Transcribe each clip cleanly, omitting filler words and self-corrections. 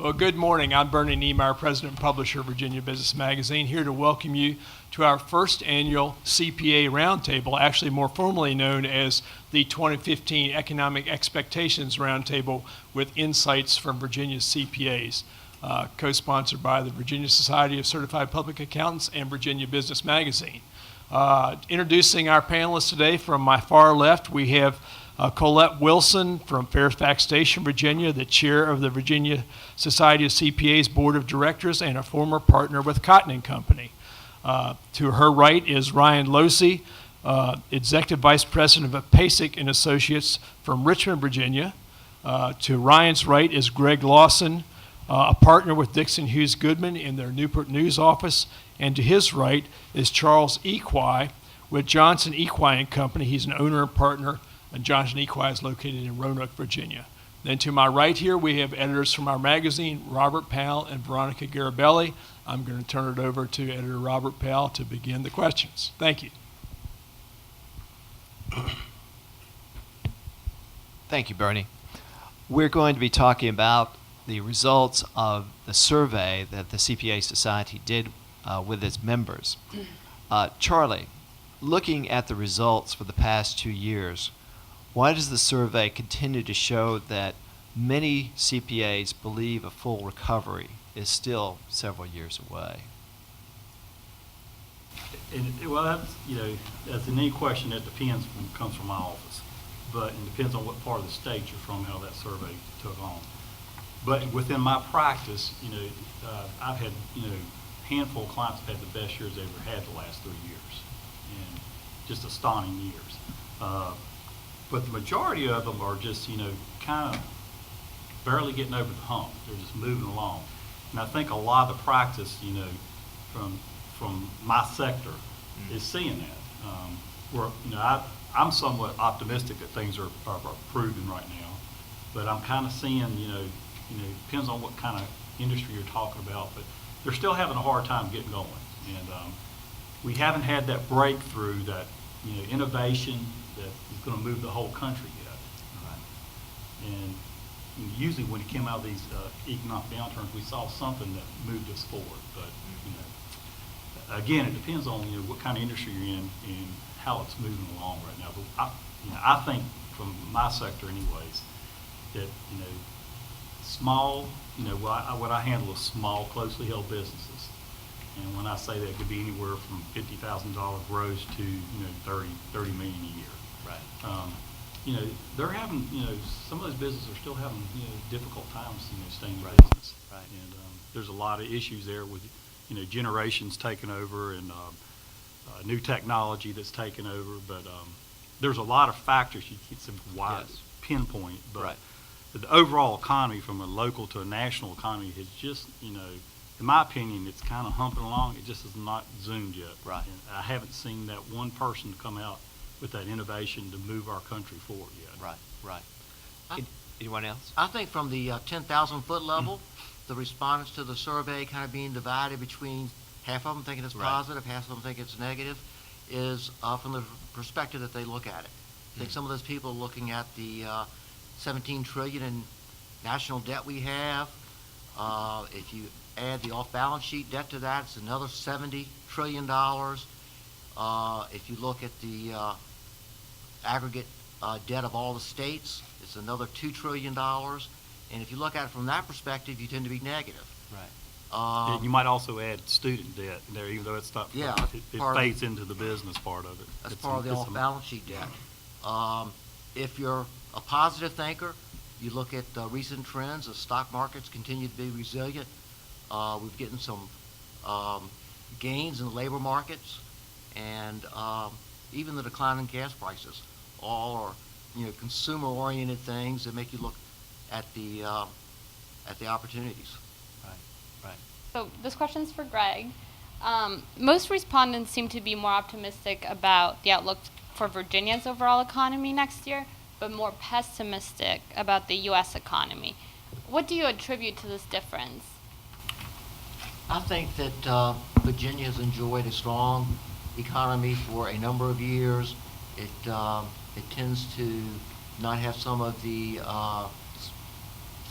Well, good morning. I'm Bernie Niemeyer, President and Publisher of Virginia Business Magazine, here to welcome you to our first annual CPA Roundtable, actually more formally known as the 2015 Economic Expectations Roundtable with insights from Virginia CPAs, co-sponsored by the Virginia Society of Certified Public Accountants and Virginia Business Magazine. Introducing our panelists today, from my far left, we have Colette Wilson from Fairfax Station, Virginia, the chair of the Virginia Society of CPAs Board of Directors and a former partner with Cotton & Company. To her right is Ryan Losey, Executive Vice President of Pasek & Associates from Richmond, Virginia. To Ryan's right is Greg Lawson, a partner with Dixon Hughes Goodman in their Newport News office. And to his right is Charles Equi with Johnson Equi & Company. He's an owner and partner, and Johnson Equi is located in Roanoke, Virginia. Then to my right here, we have editors from our magazine, Robert Powell and Veronica Garibelli. I'm going to turn it over to editor Robert Powell to begin the questions. Thank you. Thank you, Bernie. We're going to be talking about the results of the survey that the CPA Society did with its members. Charlie, looking at the results for the past 2 years, why does the survey continue to show that many CPAs believe a full recovery is still several years away? Well, that's, that's an any question that depends comes from my office. But it depends on what part of the state you're from, how that survey took on. But within my practice, I've had, handful of clients have had the best years they've ever had the last 3 years. And just astonishing years. But the majority of them are just, kind of barely getting over the hump. They're just moving along. And I think a lot of the practice, from my sector is seeing that. Where, I'm somewhat optimistic that things are improving right now. But I'm kind of seeing, depends on what kind of industry you're talking about, but they're still having a hard time getting going. And we haven't had that breakthrough, that, innovation that is going to move the whole country yet. Right. And usually when it came out of these economic downturns, we saw something that moved us forward. But again, it depends on what kind of industry you're in and how it's moving along right now. But I think from my sector, anyways, that small, what I handle is small, closely held businesses. And when I say that, it could be anywhere from $50,000 gross to 30 million a year. Right. They're having some of those businesses are still having difficult times staying in business. Right. And there's a lot of issues there with generations taking over and new technology that's taken over. But there's a lot of factors you can't wide pinpoint. But right. The overall economy, from a local to a national economy, has just in my opinion, it's kind of humping along. It just has not zoomed yet. Right. And I haven't seen that one person come out with that innovation to move our country forward yet. Right, right. Anyone else? I think from the 10,000 foot level, the respondents to the survey kind of being divided between half of them thinking it's positive, half of them think it's negative, is from the perspective that they look at it. I think some of those people are looking at the 17 trillion in national debt we have. If you add the off-balance sheet debt to that, it's another $70 trillion. If you look at the aggregate debt of all the states, it's another $2 trillion. And if you look at it from that perspective, you tend to be negative. Right. And you might also add student debt there, even though it's not. Yeah, it fades into the business part of it. That's part of the off-balance sheet debt. If you're a positive thinker, you look at recent trends. The stock markets continue to be resilient. We're getting some gains in the labor markets, and even the decline in gas prices. All are consumer-oriented things that make you look at the opportunities. Right. So this question's for Greg. Most respondents seem to be more optimistic about the outlook for Virginia's overall economy next year, but more pessimistic about the U.S. economy. What do you attribute to this difference? I think that Virginia has enjoyed a strong economy for a number of years. It tends to not have some of the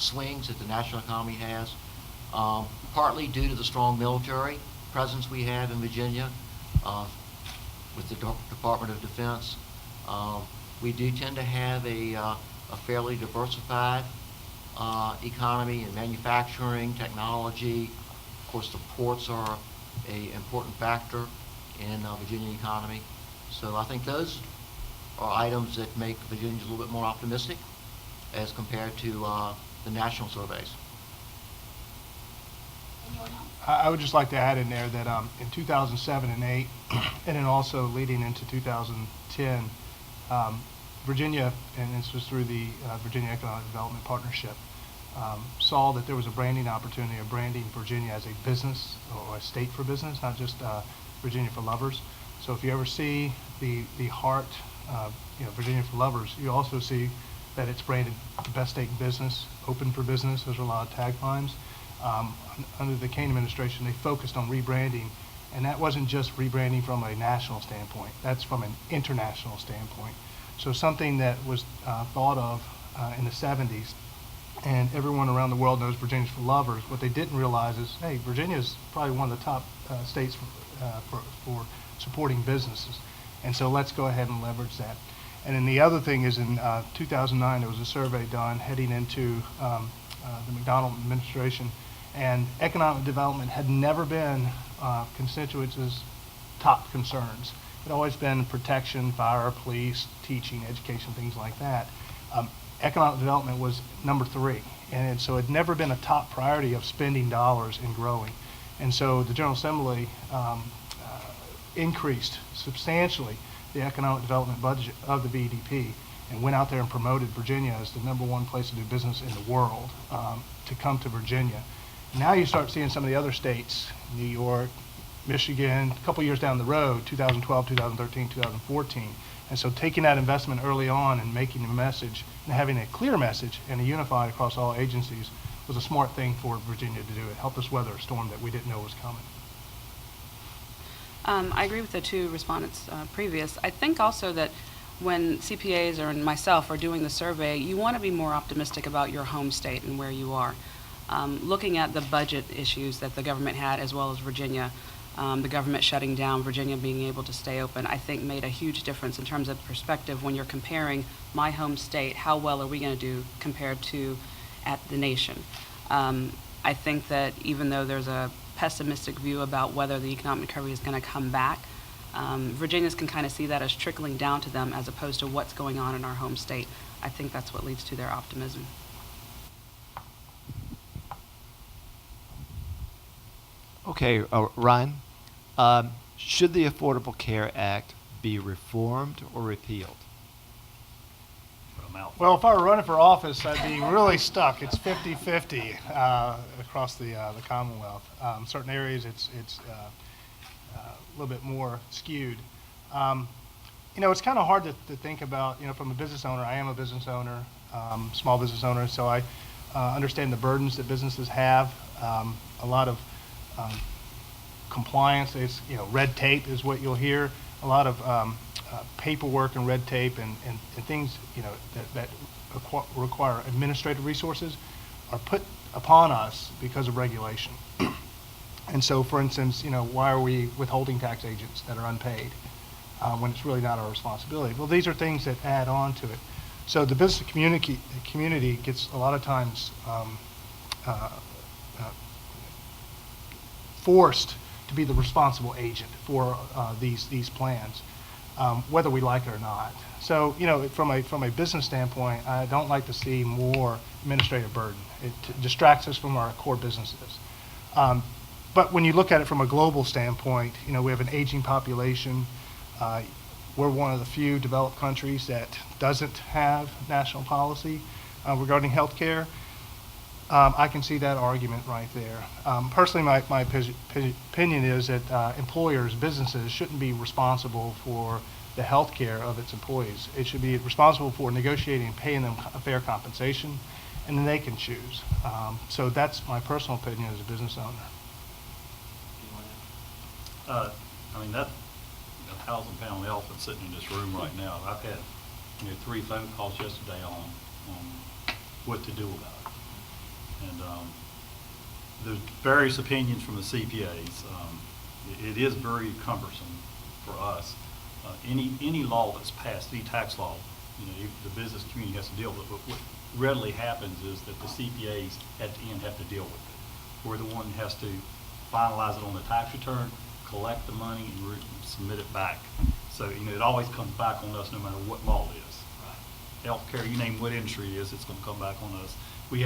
swings that the national economy has, partly due to the strong military presence we have in Virginia with the Department of Defense. We do tend to have a fairly diversified economy in manufacturing, technology. Of course, the ports are an important factor in Virginia economy. So I think those are items that make Virginians a little bit more optimistic as compared to the national surveys. I would just like to add in there that in 2007 and 8, and then also leading into 2010, Virginia, and this was through the Virginia Economic Development Partnership, saw that there was a branding opportunity of branding Virginia as a business or a state for business, not just Virginia for lovers. So if you ever see the heart, Virginia for lovers, you also see that it's branded the best state in business, open for business. Those are a lot of taglines. Under the Kane administration, they focused on rebranding, and that wasn't just rebranding from a national standpoint. That's from an international standpoint. So something that was thought of in the 70s, and everyone around the world knows Virginia's for lovers. What they didn't realize is, hey, Virginia is probably one of the top states for supporting businesses. And so let's go ahead and leverage that. And then the other thing is in 2009, there was a survey done heading into the McDonald administration, and economic development had never been constituents' top concerns. It had always been protection, fire, police, teaching, education, things like that. Economic development was number 3, and so it had never been a top priority of spending dollars and growing. And so the General Assembly increased substantially the economic development budget of the VDP and went out there and promoted Virginia as the #1 place to do business in the world, to come to Virginia. Now you start seeing some of the other states, New York, Michigan, a couple years down the road, 2012, 2013, 2014. And so taking that investment early on and making a message and having a clear message and a unified across all agencies was a smart thing for Virginia to do. It helped us weather a storm that we didn't know was coming. I agree with the two respondents previous. I think also that when CPAs or myself are doing the survey, you want to be more optimistic about your home state and where you are. Looking at the budget issues that the government had, as well as Virginia, the government shutting down, Virginia being able to stay open, I think made a huge difference in terms of perspective when you're comparing my home state, how well are we going to do compared to at the nation. I think that even though there's a pessimistic view about whether the economic recovery is going to come back, Virginians can kind of see that as trickling down to them as opposed to what's going on in our home state. I think that's what leads to their optimism. Okay, Ryan, should the Affordable Care Act be reformed or repealed? Well, if I were running for office, I'd be really stuck. It's 50-50 across the Commonwealth. Certain areas, it's a little bit more skewed. It's kind of hard to think about, from a business owner. I am a business owner, small business owner, so I understand the burdens that businesses have. A lot of compliance is, red tape is what you'll hear. A lot of paperwork and red tape and things, that require administrative resources are put upon us because of regulation. And so, for instance, why are we withholding tax agents that are unpaid when it's really not our responsibility? Well, these are things that add on to it. So the business community gets a lot of times forced to be the responsible agent for these plans, whether we like it or not. So, from a business standpoint, I don't like to see more administrative burden. It distracts us from our core businesses. But when you look at it from a global standpoint, we have an aging population. We're one of the few developed countries that doesn't have national policy regarding health care. I can see that argument right there. Personally, my opinion is that employers, businesses, shouldn't be responsible for the health care of its employees. It should be responsible for negotiating and paying them a fair compensation, and then they can choose. So that's my personal opinion as a business owner. That 1,000-pound elephant sitting in this room right now. I've had 3 phone calls yesterday on what to do about it. And there's various opinions from the CPAs. It is very cumbersome for us. Any law that's passed, any tax law, the business community has to deal with it. But what readily happens is that the CPAs at the end have to deal with it. We're the one that has to finalize it on the tax return, collect the money, and submit it back. So, it always comes back on us no matter what law it is. Healthcare, you name what industry it is, it's going to come back on us. We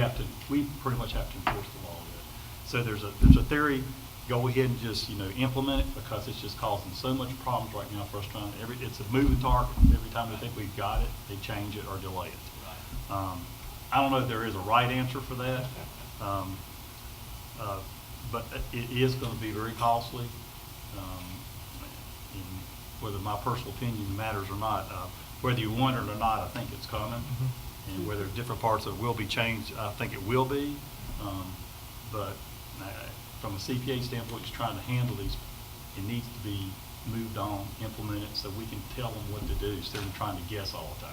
pretty much have to enforce the law. So there's a theory. Go ahead and just implement it, because it's just causing so much problems right now for us it's a moving target. Every time they think we've got it, they change it or delay it. I don't know if there is a right answer for that, but it is going to be very costly. And whether my personal opinion matters or not, whether you want it or not, I think it's coming. And whether different parts of it will be changed, I think it will be. But from a CPA standpoint, just trying to handle these, it needs to be moved on, implemented, so we can tell them what to do instead of trying to guess all the time.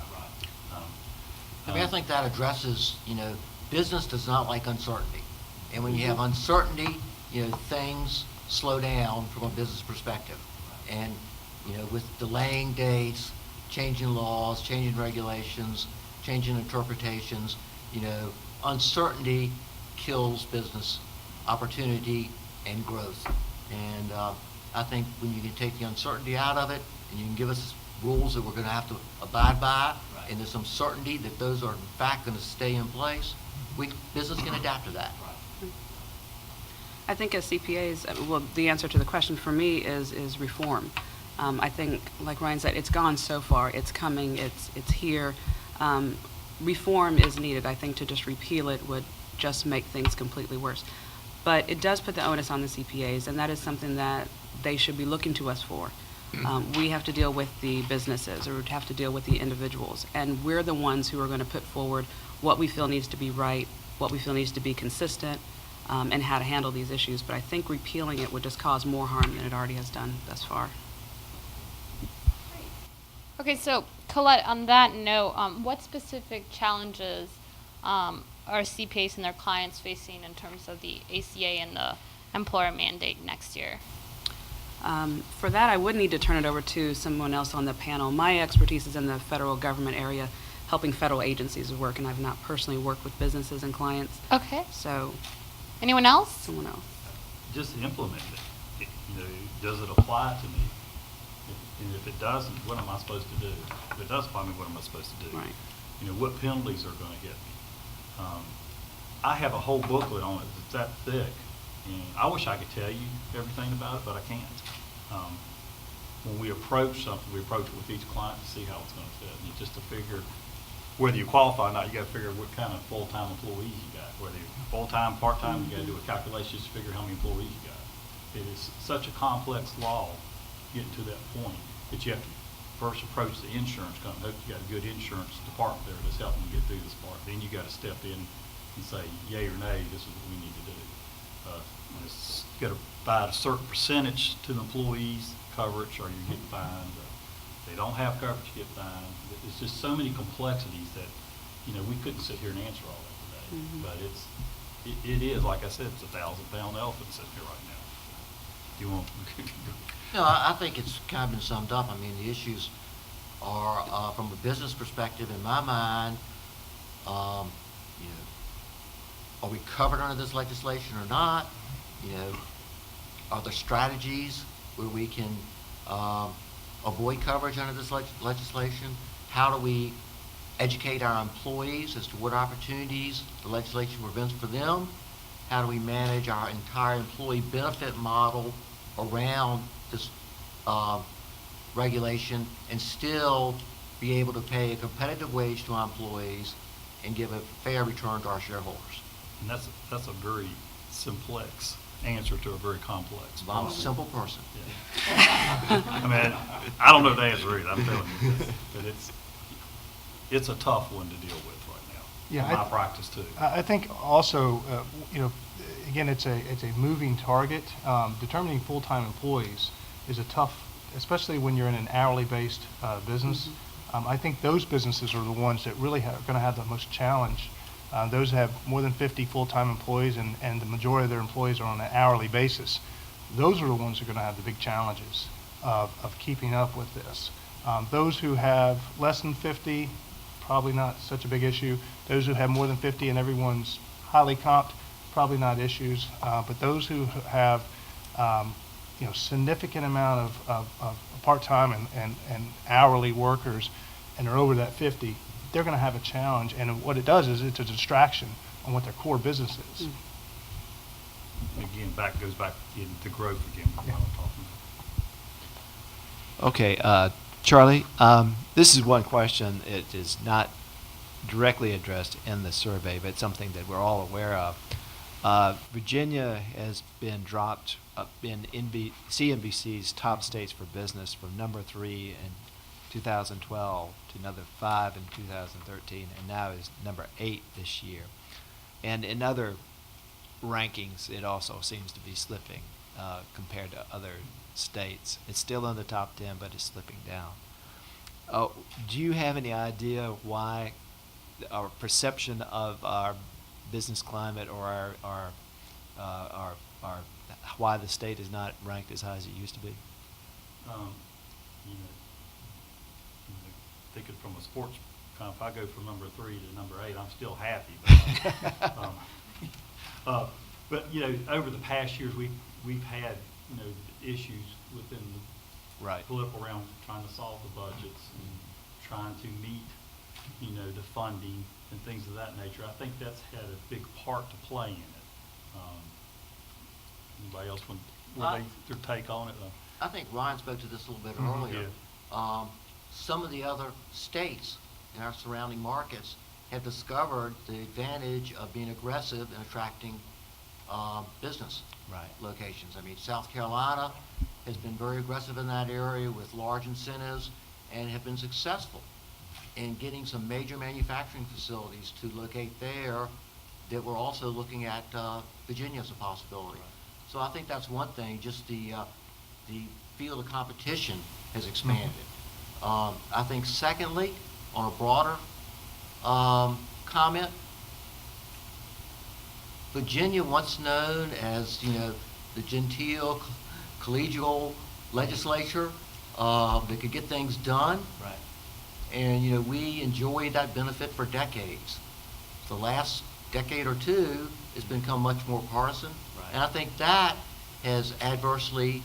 I think that addresses, business does not like uncertainty. And when you have uncertainty, things slow down from a business perspective. And, with delaying dates, changing laws, changing regulations, changing interpretations, uncertainty kills business opportunity and growth. And I think when you can take the uncertainty out of it, and you can give us rules that we're going to have to abide by, and there's some certainty that those are in fact going to stay in place, business can adapt to that. I think as CPAs, well, the answer to the question for me is reform. I think, like Ryan said, it's gone so far. It's coming. It's here. Reform is needed. I think to just repeal it would just make things completely worse. But it does put the onus on the CPAs, and that is something that they should be looking to us for. We have to deal with the businesses, or we have to deal with the individuals, and we're the ones who are going to put forward what we feel needs to be right, what we feel needs to be consistent, and how to handle these issues. But I think repealing it would just cause more harm than it already has done thus far. Okay, so Colette, on that note, what specific challenges are CPAs and their clients facing in terms of the ACA and the employer mandate next year? For that, I would need to turn it over to someone else on the panel. My expertise is in the federal government area, helping federal agencies work, and I've not personally worked with businesses and clients. Okay. So, anyone else? someone else. Just implement it. Does it apply to me? And if it doesn't, what am I supposed to do? If it does apply to me, what am I supposed to do? Right. What penalties are going to hit me? I have a whole booklet on it that's that thick, and I wish I could tell you everything about it, but I can't. When we approach something, we approach it with each client to see how it's going to fit. And just to figure whether you qualify or not, you got to figure what kind of full-time employees you got. Whether you're full-time, part-time, you got to do a calculation just to figure how many employees you got. It is such a complex law getting to that point that you have to first approach the insurance company. Hope you got a good insurance department there that's helping you get through this part. Then you got to step in and say, yay or nay, this is what we need to do. You got to provide a certain percentage to the employees coverage, or you get fined. If they don't have coverage, you get fined. It's just so many complexities that we couldn't sit here and answer all that today. But it is, like I said, it's a 1,000-pound elephant sitting here right now. You want? No, I think it's kind of been summed up. I mean, the issues are, from a business perspective, in my mind, are we covered under this legislation or not? Are there strategies where we can avoid coverage under this legislation? How do we educate our employees as to what opportunities the legislation prevents for them? How do we manage our entire employee benefit model around this regulation and still be able to pay a competitive wage to our employees and give a fair return to our shareholders? And that's a very simplex answer to a very complex I'm problem. a simple person. Yeah. I mean, I don't know the answer either, I'm telling you this, but it's a tough one to deal with right now. Yeah, in my practice too. I think also, again, it's a moving target. Determining full-time employees is a tough, especially when you're in an hourly-based business. I think those businesses are the ones that really are going to have the most challenge Those have more than 50 full-time employees, and the majority of their employees are on an hourly basis. Those are the ones who are going to have the big challenges of keeping up with this. Those who have less than 50, probably not such a big issue. Those who have more than 50 and everyone's highly comped, probably not issues. But those who have significant amount of part-time and hourly workers and are over that 50, they're going to have a challenge. And what it does is it's a distraction on what their core business is. Again, goes back into growth again. Yeah. Okay, Charlie, this is one question. It is not directly addressed in the survey, but it's something that we're all aware of. Virginia has been dropped in CNBC's top states for business from number 3 in 2012 to number 5 in 2013, and now is number 8 this year. And in other rankings, it also seems to be slipping compared to other states. It's still in the top 10, but it's slipping down. Do you have any idea why our perception of our business climate or our why the state is not ranked as high as it used to be? Thinking from a sports if I go from number 3 to number 8, I'm still happy. But over the past years, we've had issues within the Right. political realm trying to solve the budgets and trying to meet the funding and things of that nature. I think that's had a big part to play in it. Anybody else want their take on it? I think Ryan spoke to this a little bit earlier. Some of the other states in our surrounding markets have discovered the advantage of being aggressive in attracting business locations. I mean, South Carolina has been very aggressive in that area with large incentives and have been successful in getting some major manufacturing facilities to locate there that we're also looking at Virginia as a possibility. So I think that's one thing, just the field of competition has expanded. I think secondly, on a broader comment, Virginia, once known as the genteel, collegial legislature that could get things done, Right. and we enjoyed that benefit for decades. The last decade or two, it's become much more partisan, Right. and I think that has adversely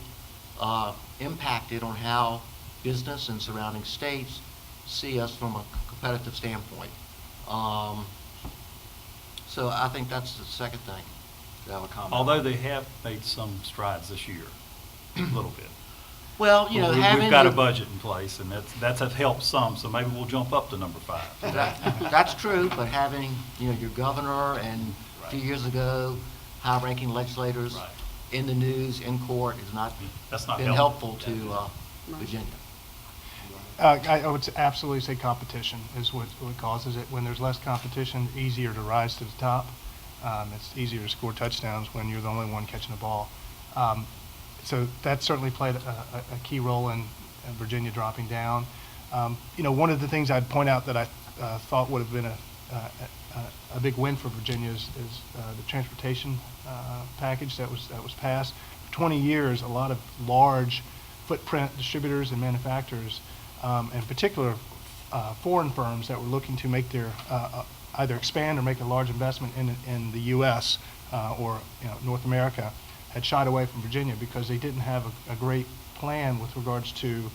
impacted on how business and surrounding states see us from a competitive standpoint. So I think that's the second thing that I would comment on. Although they have made some strides this year, a little bit. Well, We've got a budget in place, and that's helped some, so maybe we'll jump up to number 5. That's true, but having, your governor and a few Right. years ago, high-ranking legislators Right. in the news, in court, has not That's not been helpful to Right. Virginia. I would absolutely say competition is what causes it. When there's less competition, easier to rise to the top. It's easier to score touchdowns when you're the only one catching the ball. So that certainly played a key role in Virginia dropping down. One of the things I'd point out that I thought would have been a big win for Virginia is the transportation package that was passed. For 20 years, a lot of large footprint distributors and manufacturers, in particular foreign firms that were looking to make their either expand or make a large investment in the U.S. Or North America, had shied away from Virginia because they didn't have a great plan with regards to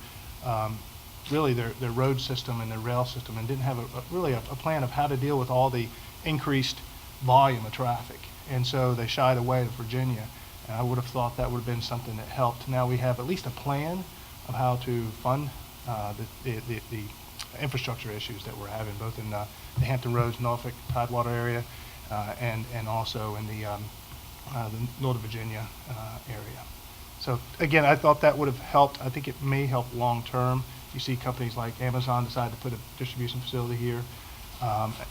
really their road system and their rail system, and didn't have really a plan of how to deal with all the increased volume of traffic. And so they shied away to Virginia. And I would have thought that would have been something that helped. Now we have at least a plan of how to fund the infrastructure issues that we're having, both in the Hampton Roads, Norfolk, Tidewater area, and also in the Northern Virginia area. So again, I thought that would have helped. I think it may help long term. You see companies like Amazon decide to put a distribution facility here.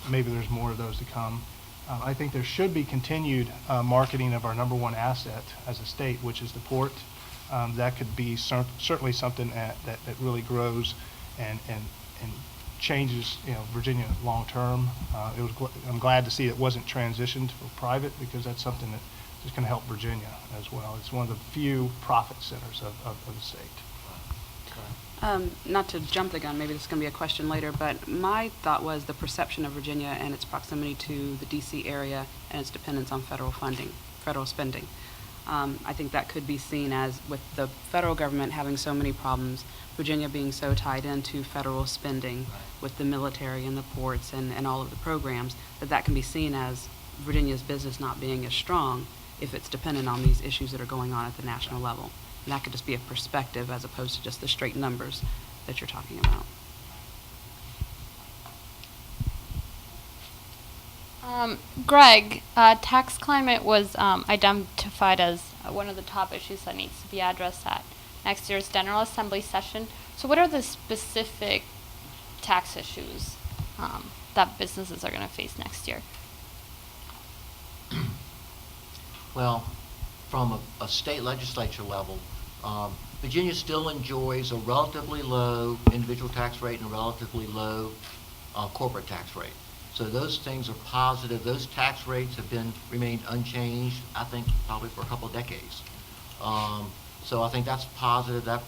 Maybe there's more of those to come. I think there should be continued marketing of our number one asset as a state, which is the port. That could be certainly something that really grows and changes, Virginia long-term. I'm glad to see it wasn't transitioned for private, because that's something that is going to help Virginia as well. It's one of the few profit centers of the state. Not to jump the gun, maybe this is going to be a question later, but my thought was the perception of Virginia and its proximity to the D.C. area and its dependence on federal funding, federal spending. I think that could be seen as, with the federal government having so many problems, Virginia being so tied into federal spending with the military and the ports and all of the programs, that can be seen as Virginia's business not being as strong if it's dependent on these issues that are going on at the national level. And that could just be a perspective as opposed to just the straight numbers that you're talking about. Greg, tax climate was identified as one of the top issues that needs to be addressed at next year's General Assembly session. So what are the specific tax issues that businesses are going to face next year? Well, from a state legislature level, Virginia still enjoys a relatively low individual tax rate and a relatively low corporate tax rate. So those things are positive. Those tax rates have remained unchanged, I think, probably for a couple of decades. So I think that's positive. That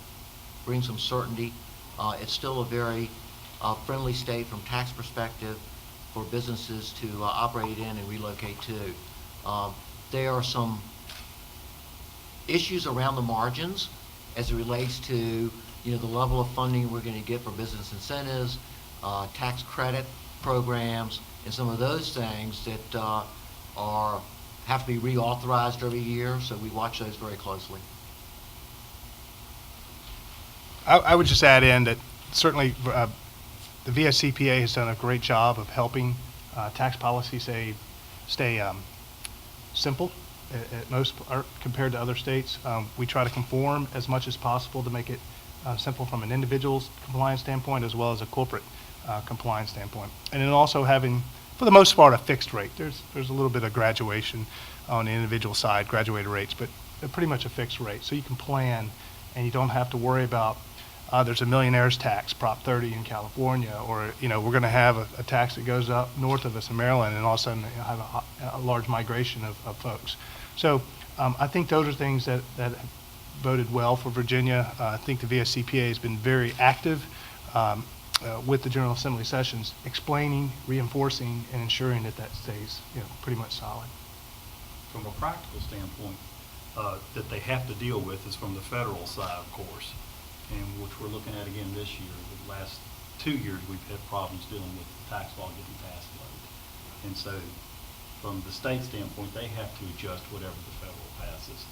brings some certainty. It's still a very friendly state from tax perspective for businesses to operate in and relocate to. There are some issues around the margins as it relates to the level of funding we're going to get for business incentives, tax credit programs, and some of those things that have to be reauthorized every year. So we watch those very closely. I would just add in that certainly the VSCPA has done a great job of helping tax policy stay simple at most compared to other states. We try to conform as much as possible to make it simple from an individual's compliance standpoint as well as a corporate compliance standpoint. And then also having, for the most part, a fixed rate. There's a little bit of graduation on the individual side, graduated rates, but they're pretty much a fixed rate. So you can plan and you don't have to worry about there's a millionaire's tax, Prop 30 in California, or we're going to have a tax that goes up north of us in Maryland, and all of a sudden have a large migration of folks. So I think those are things that have voted well for Virginia. I think the VSCPA has been very active with the General Assembly sessions, explaining, reinforcing, and ensuring that stays pretty much solid. From a practical standpoint, that they have to deal with is from the federal side, of course, and which we're looking at again this year. The last 2 years, we've had problems dealing with the tax law getting passed late. And so from the state standpoint, they have to adjust whatever the federal passes.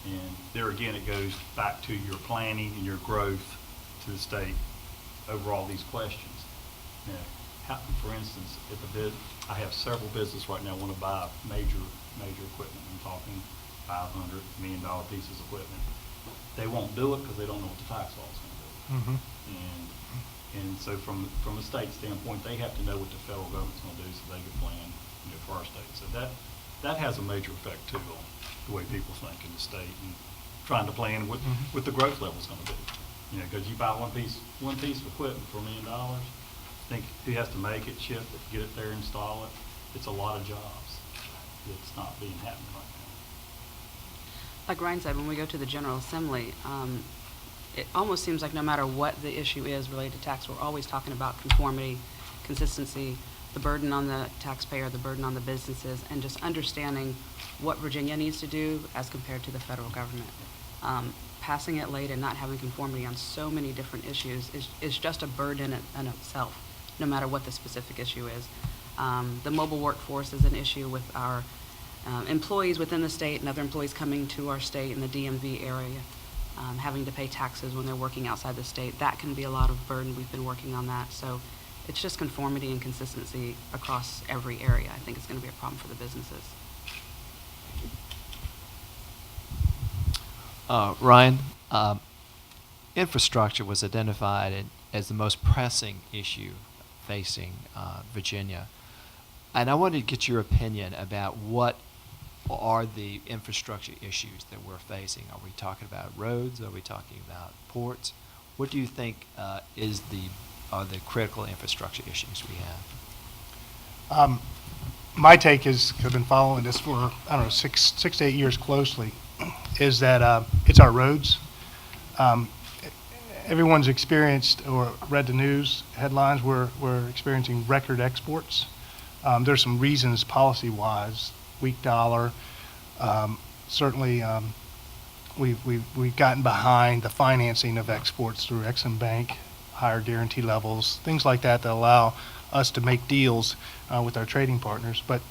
And there again, it goes back to your planning and your growth to the state over all these questions. For instance, I have several businesses right now want to buy major equipment. I'm talking $500 million pieces of equipment. They won't do it because they don't know what the tax law is going to do. Mm-hmm. And so from a state standpoint, they have to know what the federal government's going to do so they can plan for our state. So that has a major effect too on the way people think in the state and trying to plan what the growth level is going to be. Because you buy one piece of equipment for $1 million, think who has to make it, ship it, get it there, install it. It's a lot of jobs. It's not being happening right now. Like Ryan said, when we go to the General Assembly, it almost seems like no matter what the issue is related to tax, we're always talking about conformity, consistency, the burden on the taxpayer, the burden on the businesses, and just understanding what Virginia needs to do as compared to the federal government. Passing it late and not having conformity on so many different issues is just a burden in itself, no matter what the specific issue is. The mobile workforce is an issue with our employees within the state and other employees coming to our state in the DMV area, having to pay taxes when they're working outside the state. That can be a lot of burden. We've been working on that. So it's just conformity and consistency across every area. I think it's going to be a problem for the businesses. Ryan, infrastructure was identified as the most pressing issue facing Virginia. And I wanted to get your opinion about what are the infrastructure issues that we're facing. Are we talking about roads? Are we talking about ports? What do you think is the are the critical infrastructure issues we have? My take is, I've been following this for, I don't know, six to 8 years closely, is that it's our roads. Everyone's experienced or read the news headlines. We're experiencing record exports. There's some reasons policy-wise, weak dollar. Certainly, we've gotten behind the financing of exports through Exim Bank, higher guarantee levels, things like that that allow us to make deals with our trading partners. But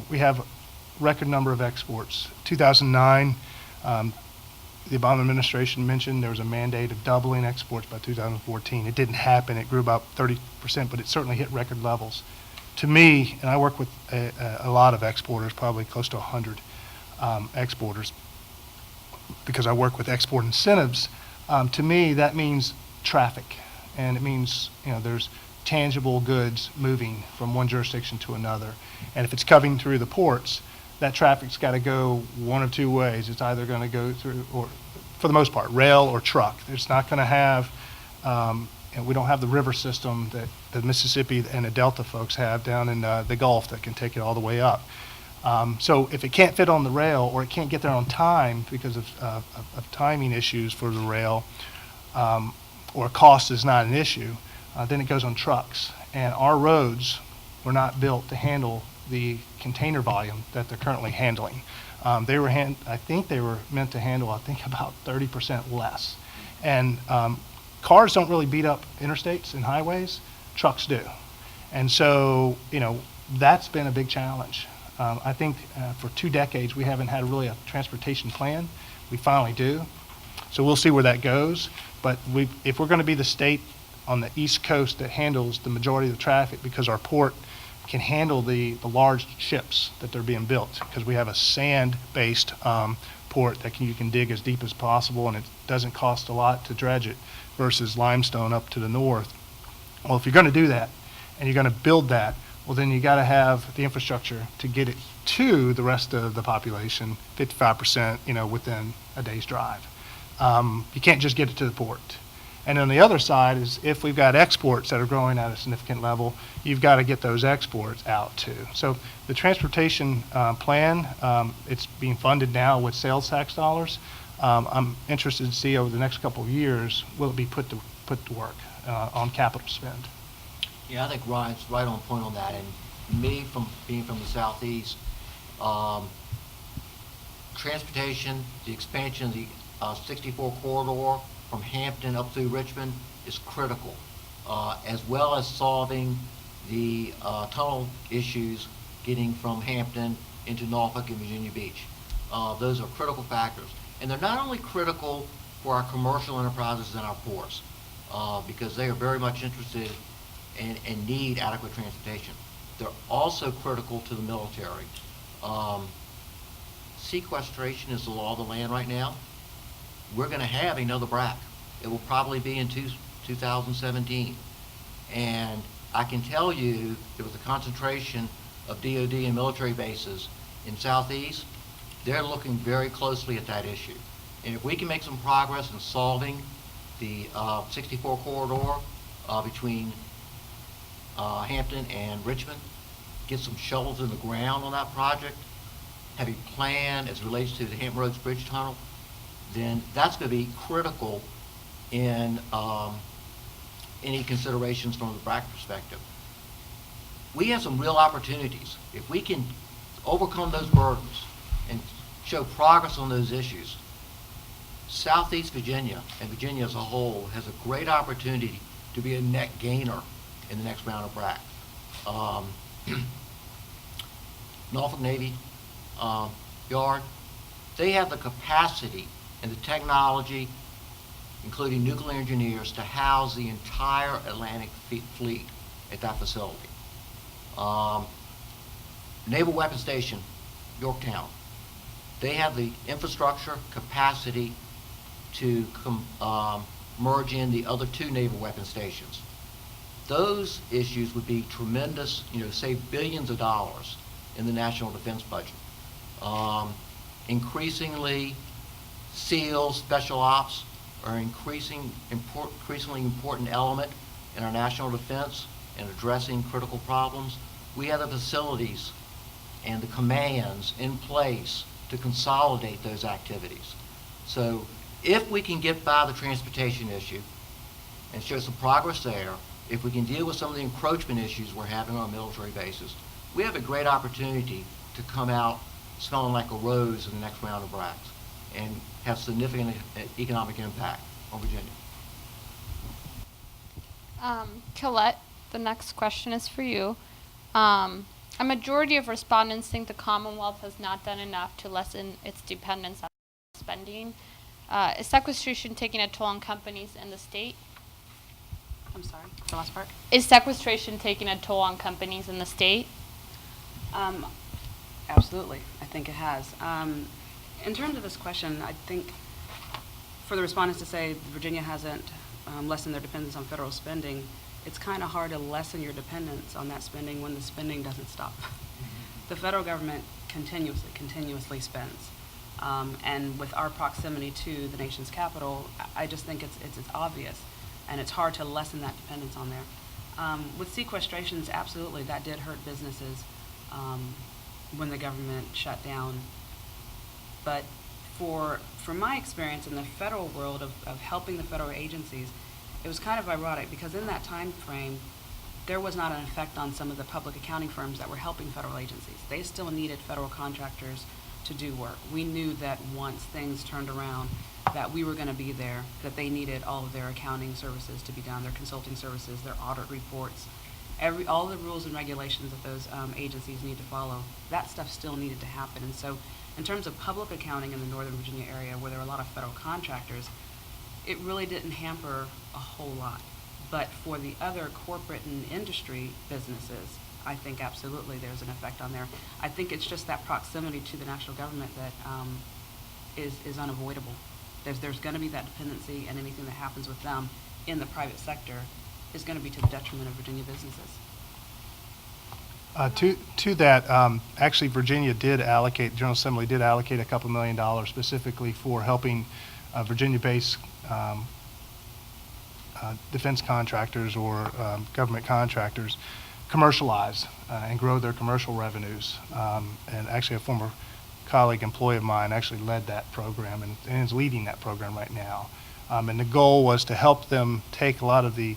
we have a record number of exports. 2009, the Obama administration mentioned there was a mandate of doubling exports by 2014. It didn't happen. It grew about 30%, but it certainly hit record levels. To me, and I work with a lot of exporters, probably close to 100 exporters, because I work with export incentives. To me, that means traffic, and it means there's tangible goods moving from one jurisdiction to another. And if it's coming through the ports, that traffic's got to go one of two ways. It's either going to go through, or for the most part, rail or truck. It's not going to have, we don't have the river system that the Mississippi and the Delta folks have down in the Gulf that can take it all the way up. So if it can't fit on the rail, or it can't get there on time because of timing issues for the rail, or cost is not an issue, then it goes on trucks. And our roads were not built to handle the container volume that they're currently handling. I think they were meant to handle, about 30% less. And cars don't really beat up interstates and highways, trucks do. And so, that's been a big challenge. I think for 2 decades we haven't had really a transportation plan. We finally do. So we'll see where that goes. But if we're going to be the state on the East Coast that handles the majority of the traffic, because our port can handle the large ships that are being built, because we have a sand-based port that you can dig as deep as possible, and it doesn't cost a lot to dredge it versus limestone up to the north. Well, if you're going to do that and you're going to build that, well, then you got to have the infrastructure to get it to the rest of the population, 55%, within a day's drive. You can't just get it to the port. And on the other side is, if we've got exports that are growing at a significant level, you've got to get those exports out too. So the transportation plan, it's being funded now with sales tax dollars. I'm interested to see over the next couple of years, will it be put to work on capital spend. Yeah, I think Ryan's right on point on that. And me, being from the Southeast, transportation, the expansion of the 64 corridor from Hampton up through Richmond is critical, as well as solving the tunnel issues getting from Hampton into Norfolk and Virginia Beach. Those are critical factors. And they're not only critical for our commercial enterprises and our ports, because they are very much interested and need adequate transportation. They're also critical to the military. Sequestration is the law of the land right now. We're going to have another BRAC. It will probably be in 2017. And I can tell you there was a concentration of DOD and military bases in Southeast. They're looking very closely at that issue. And if we can make some progress in solving the 64 corridor between Hampton and Richmond, get some shovels in the ground on that project, have a plan as it relates to the Hampton Roads Bridge Tunnel, then that's going to be critical in any considerations from the BRAC perspective. We have some real opportunities. If we can overcome those burdens and show progress on those issues, Southeast Virginia and Virginia as a whole has a great opportunity to be a net gainer in the next round of BRAC. Norfolk Navy Yard, they have the capacity and the technology, including nuclear engineers, to house the entire Atlantic fleet at that facility. Naval Weapons Station, Yorktown, they have the infrastructure capacity to merge in the other 2 naval weapons stations. Those issues would be tremendous, save billions of dollars in the national defense budget. Increasingly, SEALs, special ops, are increasingly important element in our national defense and addressing critical problems, we have the facilities and the commands in place to consolidate those activities. So if we can get by the transportation issue and show some progress there, if we can deal with some of the encroachment issues we're having on military bases, we have a great opportunity to come out smelling like a rose in the next round of BRACs and have significant economic impact on Virginia. Colette, the next question is for you. A majority of respondents think the Commonwealth has not done enough to lessen its dependence on spending. Is sequestration taking a toll on companies in the state? I'm sorry, the last part? Is sequestration taking a toll on companies in the state? Absolutely, I think it has. In terms of this question, I think for the respondents to say Virginia hasn't lessened their dependence on federal spending, it's kind of hard to lessen your dependence on that spending when the spending doesn't stop. The federal government continuously spends. And with our proximity to the nation's capital, I just think it's obvious, and it's hard to lessen that dependence on there. With sequestrations, absolutely, that did hurt businesses when the government shut down. But from my experience in the federal world of helping the federal agencies, it was kind of ironic because in that time frame, there was not an effect on some of the public accounting firms that were helping federal agencies. They still needed federal contractors to do work. We knew that once things turned around, that we were going to be there, that they needed all of their accounting services to be done, their consulting services, their audit reports, all the rules and regulations that those agencies need to follow. That stuff still needed to happen. And so in terms of public accounting in the Northern Virginia area where there were a lot of federal contractors, it really didn't hamper a whole lot. But for the other corporate and industry businesses, I think absolutely there's an effect on there. I think it's just that proximity to the national government that is unavoidable. There's going to be that dependency, and anything that happens with them in the private sector is going to be to the detriment of Virginia businesses. To that, actually Virginia did allocate, the General Assembly did allocate a couple $1 million specifically for helping Virginia-based defense contractors or government contractors commercialize and grow their commercial revenues. And actually a former colleague, employee of mine, actually led that program and is leading that program right now. And the goal was to help them take a lot of the,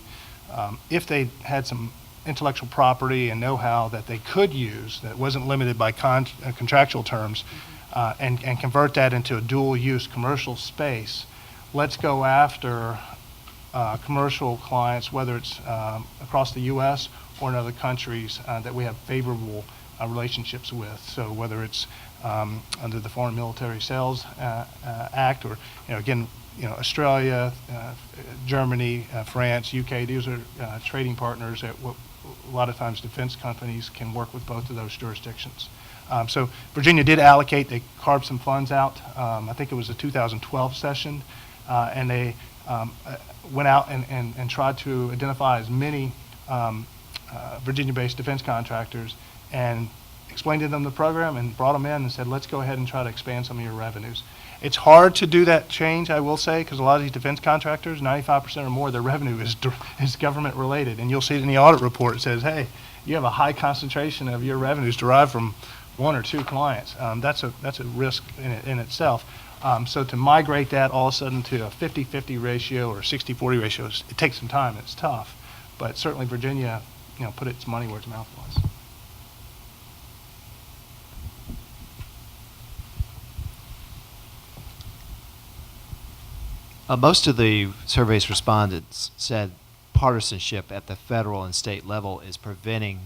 if they had some intellectual property and know-how that they could use that wasn't limited by contractual terms, and convert that into a dual-use commercial space. Let's go after commercial clients, whether it's across the U.S. or in other countries that we have favorable relationships with. So whether it's under the Foreign Military Sales Act, or again, Australia, Germany, France, UK. These are trading partners that a lot of times defense companies can work with both of those jurisdictions. So Virginia did allocate, they carved some funds out. I think it was a 2012 session, and they went out and tried to identify as many Virginia-based defense contractors and explained to them the program and brought them in and said, let's go ahead and try to expand some of your revenues. It's hard to do that change, I will say, because a lot of these defense contractors, 95% or more of their revenue is government related. And you'll see it in the audit report. It says, hey, you have a high concentration of your revenues derived from one or two clients. That's a risk in itself. So to migrate that all of a sudden to a 50-50 ratio or 60-40 ratio, it takes some time. It's tough. But certainly Virginia, put its money where its mouth was. Most of the survey's respondents said partisanship at the federal and state level is preventing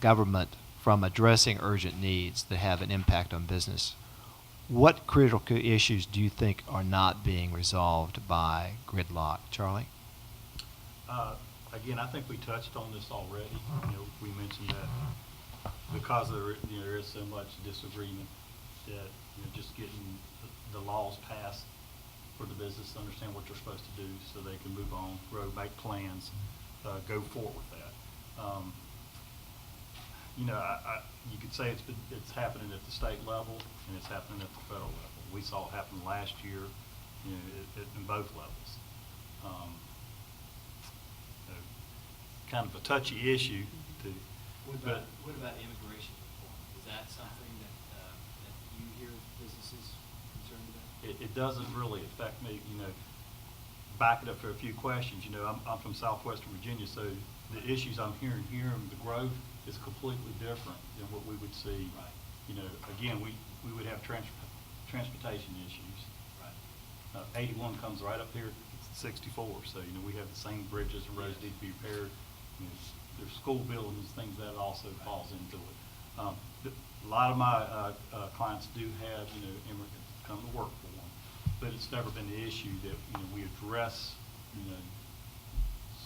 government from addressing urgent needs that have an impact on business. What critical issues do you think are not being resolved by gridlock? Charlie? Again, I think we touched on this already. We mentioned that because there is so much disagreement that just getting the laws passed for the business to understand what they're supposed to do so they can move on, grow, make plans, go forward with that. You could say it's happening at the state level and it's happening at the federal level. We saw it happen last year, in both levels. kind of a touchy issue to, but what about immigration reform? Is that something that you hear businesses concerned about? it doesn't really affect me, you know. Back it up for a few questions, you know, I'm from southwestern Virginia, so the issues I'm hearing here and the growth is completely different than what we would see. Right. You know, again, we would have transportation issues. Right. 81 comes right up here to 64, so, you know, we have the same bridges and roads need to be repaired. You know, there's school buildings, things that also falls into it. A lot of my clients do have, you know, immigrants come to work for them, but it's never been the issue that, you know, we address, you know,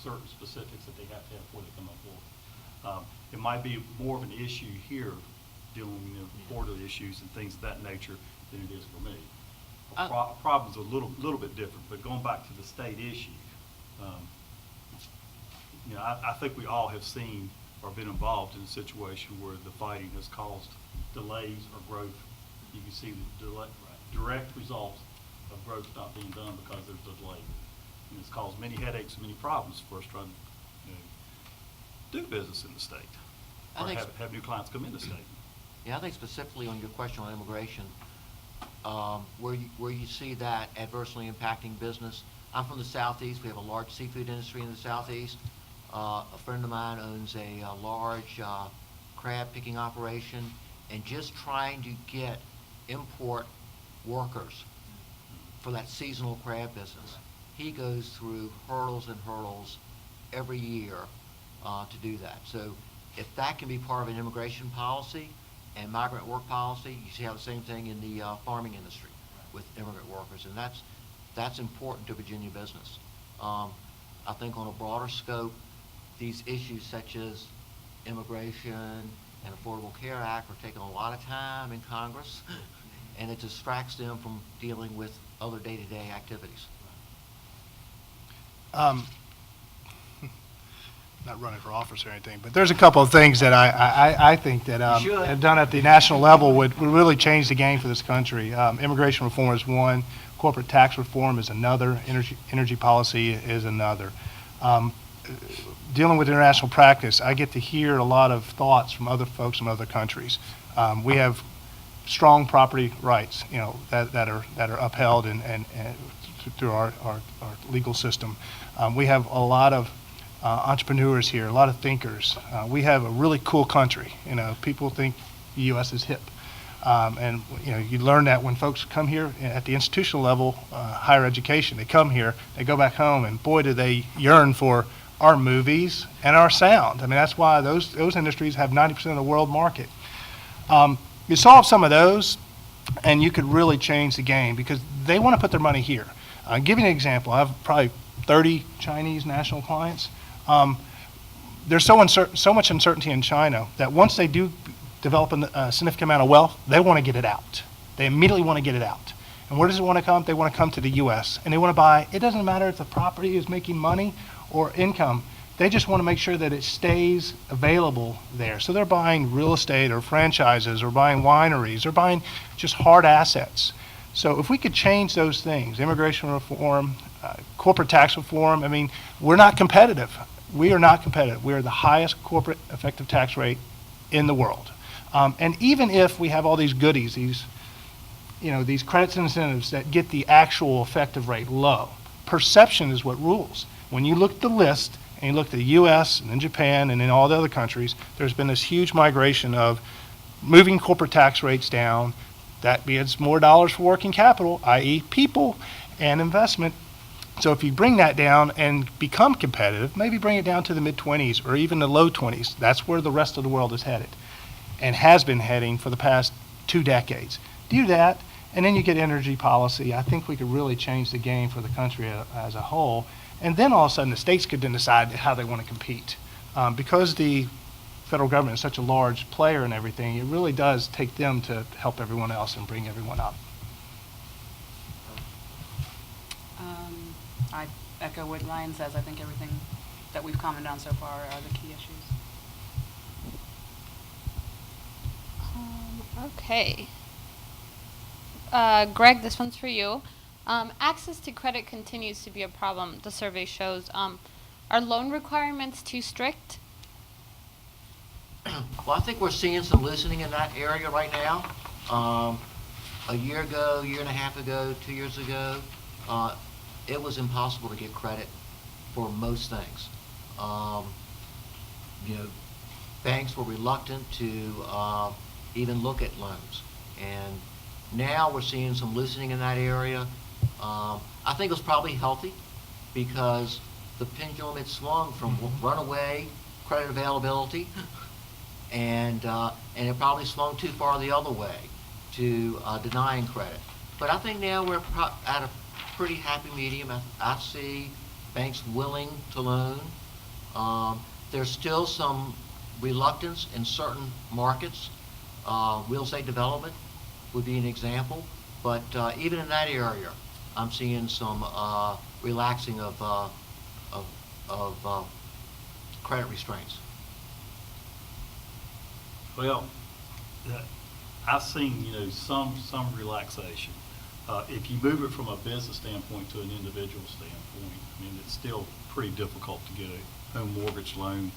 certain specifics that they have to have before they come on board. It might be more of an issue here dealing with, you know, border issues and things of that nature than it is for me. Problem's a little bit different, but going back to the state issue, you know, I think we all have seen or been involved in a situation where the fighting has caused delays or growth. You can see the direct results of growth not being done because there's a delay. And it's caused many headaches and many problems for us trying to, you know, do business in the state or have new clients come in the state. Yeah, I think specifically on your question on immigration, where you see that adversely impacting business. I'm from the Southeast. We have a large seafood industry in the Southeast. A friend of mine owns a large crab picking operation, and just trying to get import workers for that seasonal crab business, he goes through hurdles and hurdles every year to do that. So if that can be part of an immigration policy and migrant work policy, you see how the same thing in the farming industry with immigrant workers, and that's important to Virginia business. I think on a broader scope, these issues such as immigration and Affordable Care Act are taking a lot of time in Congress, and it distracts them from dealing with other day-to-day activities. Not running for office or anything, but there's a couple of things that I think that have done at the national level would really change the game for this country. Immigration reform is one, corporate tax reform is another, energy policy is another. Dealing with international practice, I get to hear a lot of thoughts from other folks from other countries. We have strong property rights, you know, that are upheld and through our legal system. We have a lot of entrepreneurs here, a lot of thinkers. We have a really cool country. You know, people think the U.S. is hip. And, you know, you learn that when folks come here at the institutional level, higher education, they come here, they go back home, and boy, do they yearn for our movies and our sound. I mean, that's why those industries have 90% of the world market. You solve some of those, and you could really change the game because they want to put their money here. I'll give you an example. I have probably 30 Chinese national clients. There's so much uncertainty in China that once they do develop a significant amount of wealth, they want to get it out. They immediately want to get it out. And where does it want to come? They want to come to the U.S. and they want to buy. It doesn't matter if the property is making money or income. They just want to make sure that it stays available there. So they're buying real estate or franchises or buying wineries or buying just hard assets. So if we could change those things, immigration reform, corporate tax reform, I mean, we're not competitive. We are not competitive. We are the highest corporate effective tax rate in the world. And even if we have all these goodies, these credits and incentives that get the actual effective rate low, perception is what rules. When you look at the list and you look at the U.S. and then Japan and in all the other countries, there's been this huge migration of moving corporate tax rates down. That means more dollars for working capital, i.e. people and investment. So if you bring that down and become competitive, maybe bring it down to the mid-20s or even the low 20s. That's where the rest of the world is headed and has been heading for the past 2 decades. Do that, and then you get energy policy. I think we could really change the game for the country as a whole. And then all of a sudden the states could then decide how they want to compete. Because the federal government is such a large player in everything, it really does take them to help everyone else and bring everyone up. I echo what Ryan says. I think everything that we've commented on so far are the key issues. Okay. Greg, this one's for you. Access to credit continues to be a problem, the survey shows. Are loan requirements too strict? Well, I think we're seeing some loosening in that area right now. A year ago, year and a half ago, 2 years ago, it was impossible to get credit for most things. You know, banks were reluctant to even look at loans. And now we're seeing some loosening in that area. I think it was probably healthy because the pendulum had swung from runaway credit availability and it probably swung too far the other way to denying credit. But I think now we're at a pretty happy medium. I see banks willing to loan. There's still some reluctance in certain markets. Real estate development would be an example. But even in that area, I'm seeing some relaxing of credit restraints. Well, I've seen, some relaxation. If you move it from a business standpoint to an individual standpoint, I mean, it's still pretty difficult to get a home mortgage loan.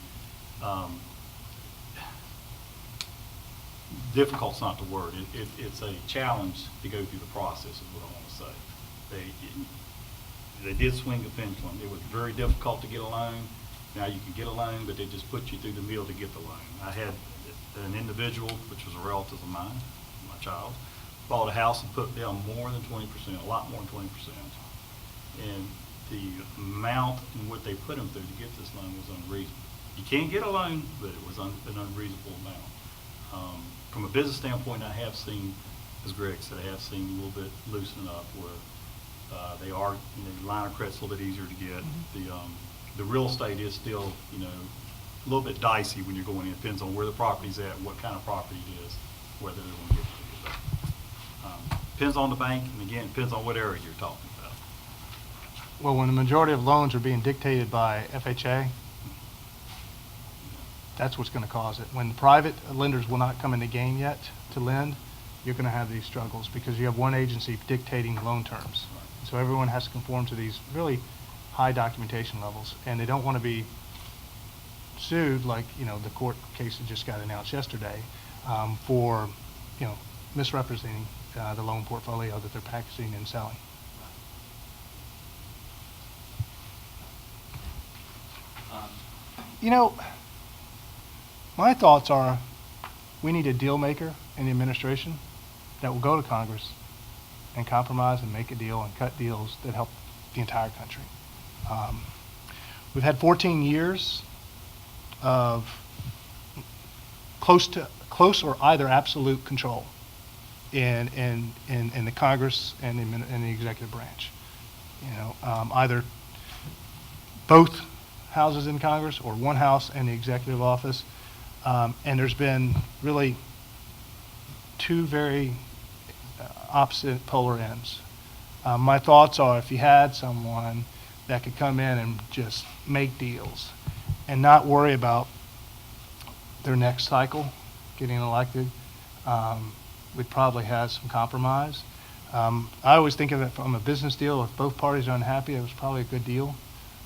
Difficult's not the word. It's a challenge to go through the process is what I want to say. They did swing the pendulum. It was very difficult to get a loan. Now you can get a loan, but they just put you through the mill to get the loan. I had an individual, which was a relative of mine, my child, bought a house and put down more than 20%, a lot more than 20%. And the amount in what they put him through to get this loan was unreasonable. You can get a loan, but it was an unreasonable amount. From a business standpoint, I have seen, as Greg said, I have seen a little bit loosening up where they are, line of credit's a little bit easier to get. The real estate is still, a little bit dicey when you're going in. It depends on where the property's at, what kind of property it is, whether they're going to get it or not. Depends on the bank, and again, depends on what area you're talking about. Well, when the majority of loans are being dictated by FHA, that's what's going to cause it. When the private lenders will not come in the game yet to lend, you're going to have these struggles because you have one agency dictating loan terms. So everyone has to conform to these really high documentation levels, and they don't want to be sued like, the court case that just got announced yesterday for, misrepresenting the loan portfolio that they're packaging and selling. My thoughts are we need a deal maker in the administration that will go to Congress and compromise and make a deal and cut deals that help the entire country. We've had 14 years of close or either absolute control in the Congress and in the executive branch. Either both houses in Congress or one house and the executive office. And there's been really two very opposite polar ends. My thoughts are if you had someone that could come in and just make deals and not worry about their next cycle getting elected, we'd probably have some compromise. I always think of it from a business deal. If both parties are unhappy, it was probably a good deal.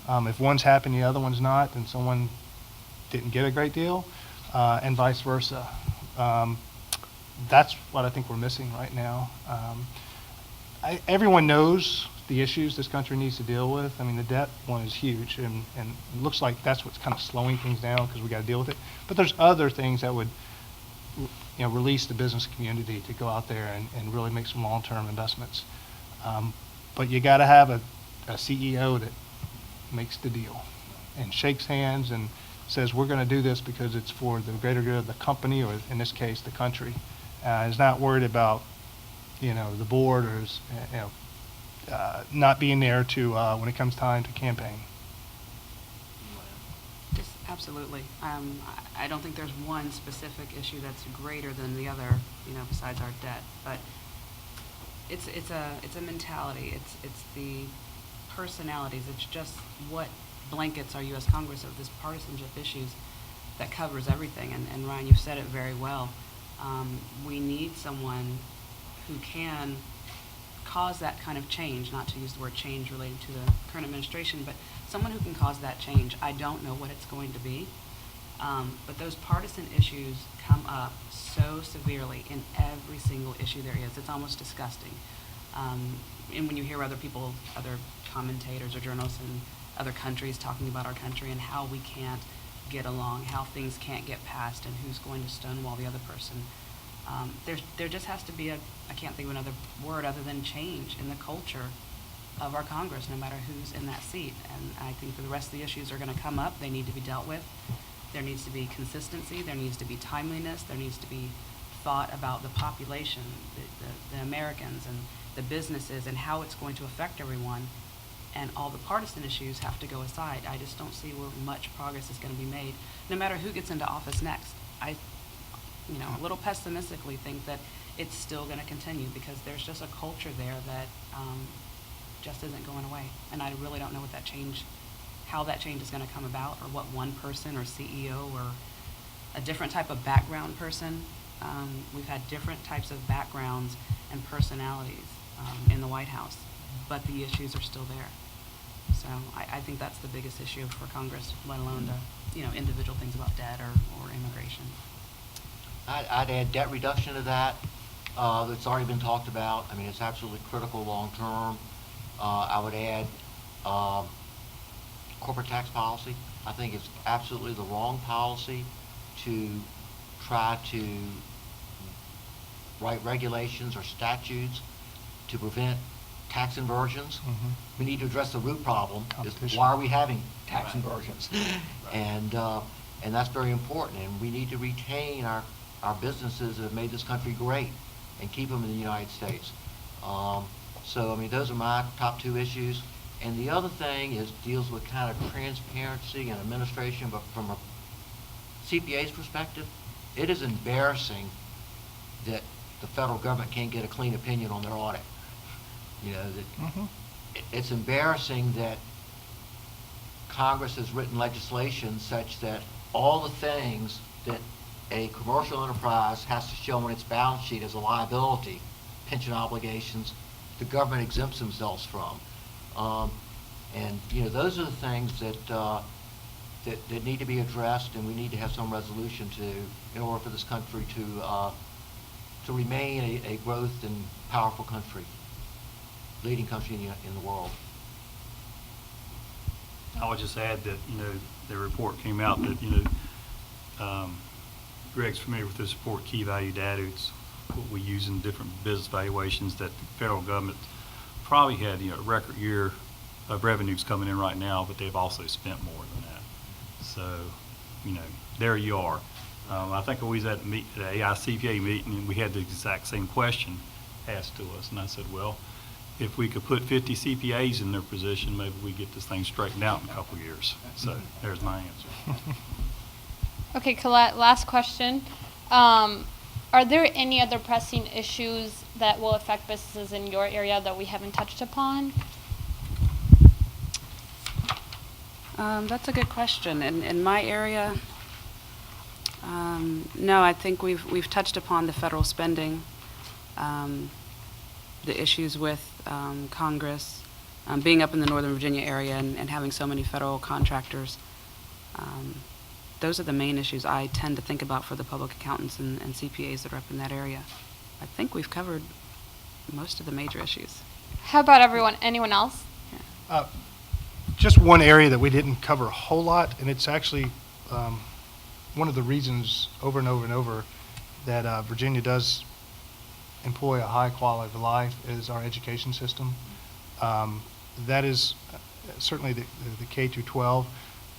If one's happy and the other one's not, then someone didn't get a great deal, and vice versa. That's what I think we're missing right now. Everyone knows the issues this country needs to deal with. I mean, the debt one is huge, and it looks like that's what's kind of slowing things down because we got to deal with it. But there's other things that would, release the business community to go out there and really make some long-term investments. But you got to have a CEO that makes the deal and shakes hands and says we're going to do this because it's for the greater good of the company, or in this case, the country. Is not worried about, the board or not being there to when it comes time to campaign. Just absolutely. I don't think there's one specific issue that's greater than the other, besides our debt. But it's a mentality. It's the personalities. It's just what blankets our U.S. Congress of this partisanship issues that covers everything. And Ryan, you've said it very well. We need someone who can cause that kind of change, not to use the word change related to the current administration, but someone who can cause that change. I don't know what it's going to be, but those partisan issues come up so severely in every single issue there is. It's almost disgusting. And when you hear other people, other commentators or journalists in other countries talking about our country and how we can't get along, how things can't get passed, and who's going to stonewall the other person, there just has to be I can't think of another word other than change in the culture of our Congress, no matter who's in that seat. And I think the rest of the issues are going to come up. They need to be dealt with. There needs to be consistency. There needs to be timeliness. There needs to be thought about the population, the Americans, and the businesses, and how it's going to affect everyone. And all the partisan issues have to go aside. I just don't see where much progress is going to be made, no matter who gets into office next. I, a little pessimistically think that it's still going to continue, because there's just a culture there that just isn't going away. And I really don't know how that change is going to come about, or what one person or CEO or a different type of background person. We've had different types of backgrounds and personalities in the White House, but the issues are still there. So I think that's the biggest issue for Congress, let alone the individual things about debt or immigration. I'd add debt reduction to that. That's already been talked about. I mean, it's absolutely critical long term. I would add corporate tax policy. I think it's absolutely the wrong policy to try to write regulations or statutes to prevent tax inversions. Mm-hmm. We need to address the root problem. Is Competition. why are we having tax inversions? And that's very important. And we need to retain our businesses that have made this country great and keep them in the United States. So, I mean, those are my top two issues. And the other thing deals with kind of transparency and administration, but from a CPA's perspective, it is embarrassing that the federal government can't get a clean opinion on their audit. Mm-hmm. It's embarrassing that Congress has written legislation such that all the things that a commercial enterprise has to show on its balance sheet as a liability, pension obligations, the government exempts themselves from. And those are the things that need to be addressed, and we need to have some resolution in order for this country to remain a growth and powerful country, leading country in the world. I would just add that, the report came out that, Greg's familiar with this report, Key Value Data. It's what we use in different business valuations, that the federal government probably had, a record year of revenues coming in right now, but they've also spent more than that. So, there you are. I think I was at the AICPA meeting, and we had the exact same question asked to us, and I said, well, if we could put 50 CPAs in their position, maybe we get this thing straightened out in a couple of years. So there's my answer. Okay, Colette, last question. Are there any other pressing issues that will affect businesses in your area that we haven't touched upon? That's a good question. In my area, no, I think we've touched upon the federal spending, the issues with Congress, being up in the Northern Virginia area and having so many federal contractors. Those are the main issues I tend to think about for the public accountants and CPAs that are up in that area. I think we've covered most of the major issues. How about anyone else? Just one area that we didn't cover a whole lot, and it's actually one of the reasons over and over and over that Virginia does employ a high quality of life is our education system. That is certainly the K through 12,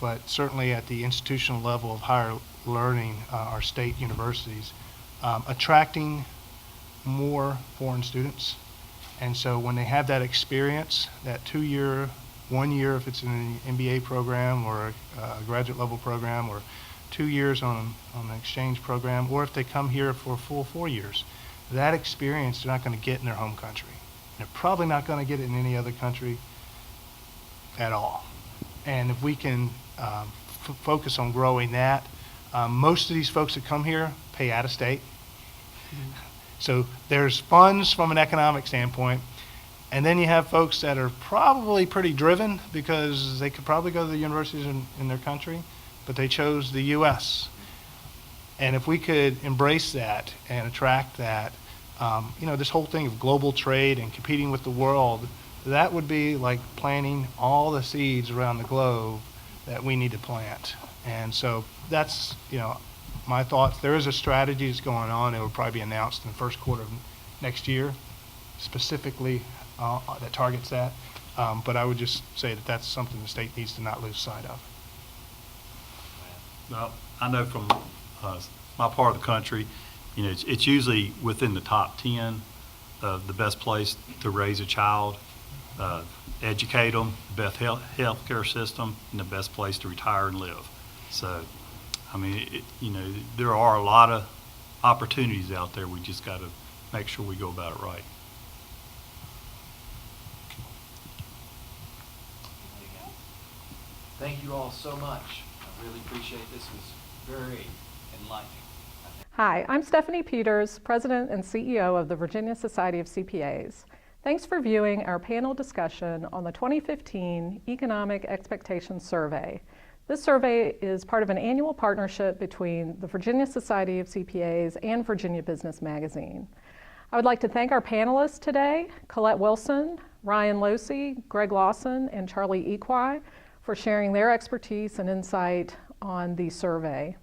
but certainly at the institutional level of higher learning, our state universities, attracting more foreign students. And so when they have that experience, that 2-year, 1 year if it's in an MBA program or a graduate level program, or 2 years on an exchange program, or if they come here for a full 4 years, that experience they're not going to get in their home country. They're probably not going to get it in any other country at all. And if we can focus on growing that, most of these folks that come here pay out of state. So there's funds from an economic standpoint. And then you have folks that are probably pretty driven because they could probably go to the universities in their country, but they chose the U.S. And if we could embrace that and attract that, this whole thing of global trade and competing with the world, that would be like planting all the seeds around the globe that we need to plant. And so that's, my thoughts. There is a strategy that's going on. It will probably be announced in the first quarter of next year, specifically that targets that. But I would just say that that's something the state needs to not lose sight of. Well, I know from my part of the country, it's usually within the top 10 of the best place to raise a child, educate them, the best health care system, and the best place to retire and live. So, there are a lot of opportunities out there. We just got to make sure we go about it right. Thank you all so much. I really appreciate this. It was very enlightening. Hi, I'm Stephanie Peters, President and CEO of the Virginia Society of CPAs. Thanks for viewing our panel discussion on the 2015 Economic Expectations Survey. This survey is part of an annual partnership between the Virginia Society of CPAs and Virginia Business Magazine. I would like to thank our panelists today, Colette Wilson, Ryan Losey, Greg Lawson, and Charlie Equi, for sharing their expertise and insight on the survey.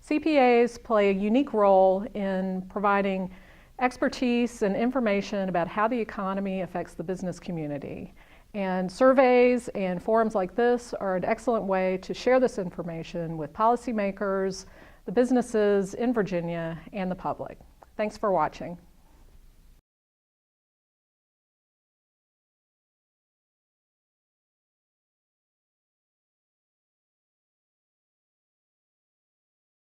CPAs play a unique role in providing expertise and information about how the economy affects the business community. And surveys and forums like this are an excellent way to share this information with policymakers, the businesses in Virginia, and the public. Thanks for watching.